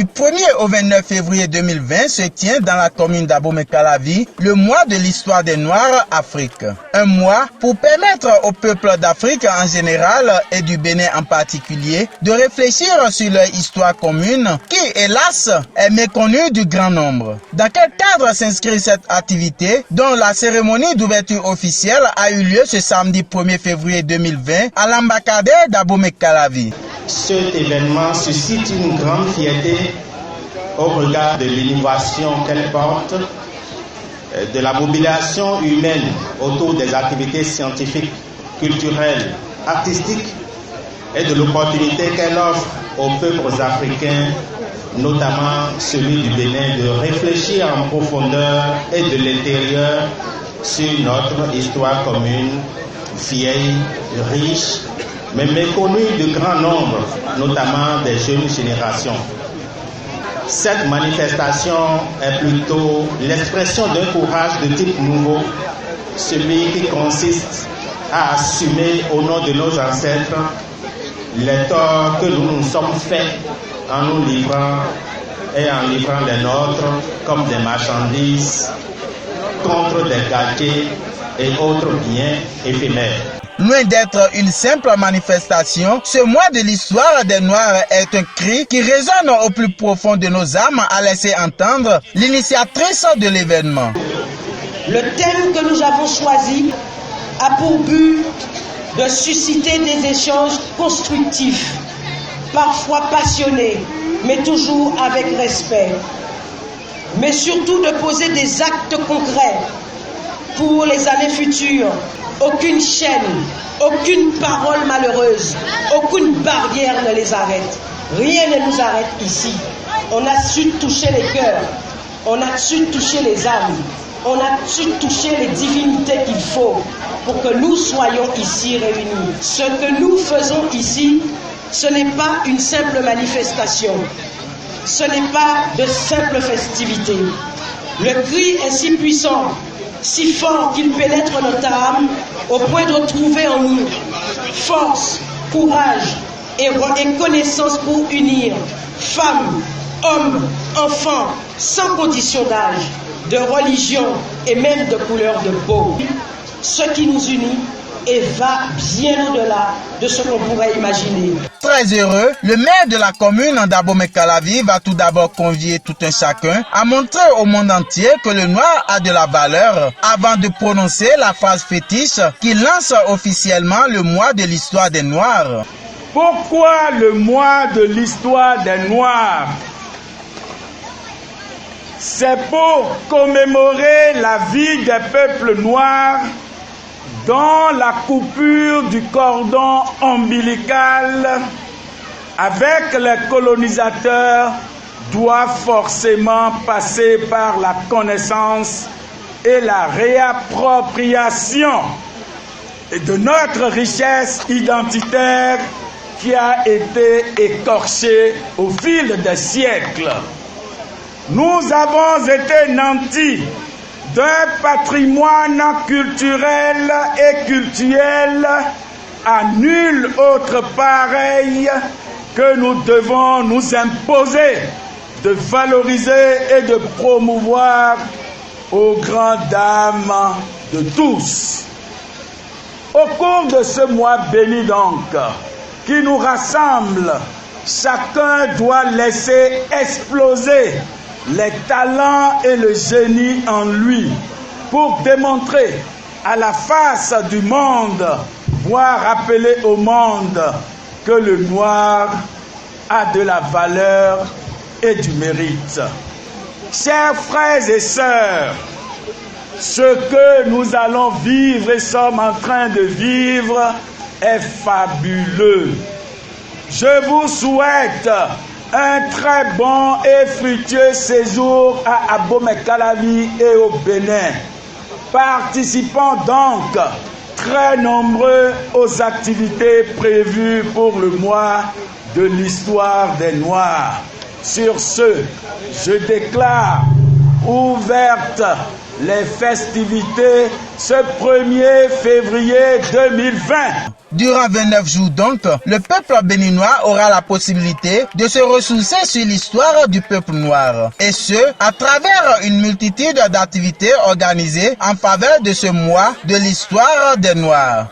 Du 1er au 29 février 2020 se tient dans la commune d'Abomey-Calavi le mois de l'histoire des Noirs Afrique. Un mois pour permettre au peuple d'Afrique en général et du Bénin en particulier de réfléchir sur leur histoire commune qui, hélas, est méconnue du grand nombre. Dans quel cadre s'inscrit cette activité dont la cérémonie d'ouverture officielle a eu lieu ce samedi 1er février 2020 à l'Ambacadère d'Abomey-Calavi? Cet événement suscite une grande fierté au regard de l'innovation qu'elle porte, de la mobilisation humaine autour des activités scientifiques, culturelles, artistiques et de l'opportunité qu'elle offre aux peuples africains, notamment celui du Bénin, de réfléchir en profondeur et de l'intérieur sur notre histoire commune, vieille, riche, mais méconnue de grand nombre, notamment des jeunes générations. Cette manifestation est plutôt l'expression d'un courage de type nouveau, celui qui consiste à assumer au nom de nos ancêtres les torts que nous nous sommes faits en nous livrant et en livrant les nôtres comme des marchandises contre des gadgets et autres biens éphémères. Loin d'être une simple manifestation, ce mois de l'histoire des Noirs est un cri qui résonne au plus profond de nos âmes, a laissé entendre l'initiatrice de l'événement. Le thème que nous avons choisi a pour but de susciter des échanges constructifs, parfois passionnés, mais toujours avec respect, mais surtout de poser des actes concrets pour les années futures. Aucune chaîne, aucune parole malheureuse, aucune barrière ne les arrête. Rien ne nous arrête ici. On a su toucher les cœurs, on a su toucher les âmes, on a su toucher les divinités qu'il faut pour que nous soyons ici réunis. Ce que nous faisons ici, ce n'est pas une simple manifestation, ce n'est pas de simples festivités. Le cri est si puissant, si fort qu'il pénètre notre âme au point de trouver en nous force, courage et connaissance pour unir femmes, hommes, enfants, sans condition d'âge, de religion et même de couleur de peau. Ce qui nous unit et va bien au-delà de ce qu'on pourrait imaginer. Très heureux, le maire de la commune d'Abomey-Calavi va tout d'abord convier tout un chacun à montrer au monde entier que le noir a de la valeur avant de prononcer la phrase fétiche qui lance officiellement le mois de l'histoire des Noirs. Pourquoi le mois de l'histoire des Noirs? C'est pour commémorer la vie des peuples noirs dont la coupure du cordon ombilical avec les colonisateurs doit forcément passer par la connaissance et la réappropriation de notre richesse identitaire qui a été écorchée au fil des siècles. Nous avons été nantis d'un patrimoine culturel et cultuel à nul autre pareil que nous devons nous imposer de valoriser et de promouvoir aux grandes dames de tous. Au cours de ce mois béni donc, qui nous rassemble, chacun doit laisser exploser les talents et le génie en lui pour démontrer à la face du monde, voire rappeler au monde que le noir a de la valeur et du mérite. Chers frères et sœurs, ce que nous allons vivre et sommes en train de vivre est fabuleux. Je vous souhaite un très bon et fructueux séjour à Abomey-Calavi et au Bénin. Participons donc très nombreux aux activités prévues pour le mois de l'histoire des Noirs. Sur ce, je déclare ouverte les festivités ce 1er février 2020. Durant 29 jours donc, le peuple béninois aura la possibilité de se ressourcer sur l'histoire du peuple noir. Et ce, à travers une multitude d'activités organisées en faveur de ce mois de l'histoire des Noirs.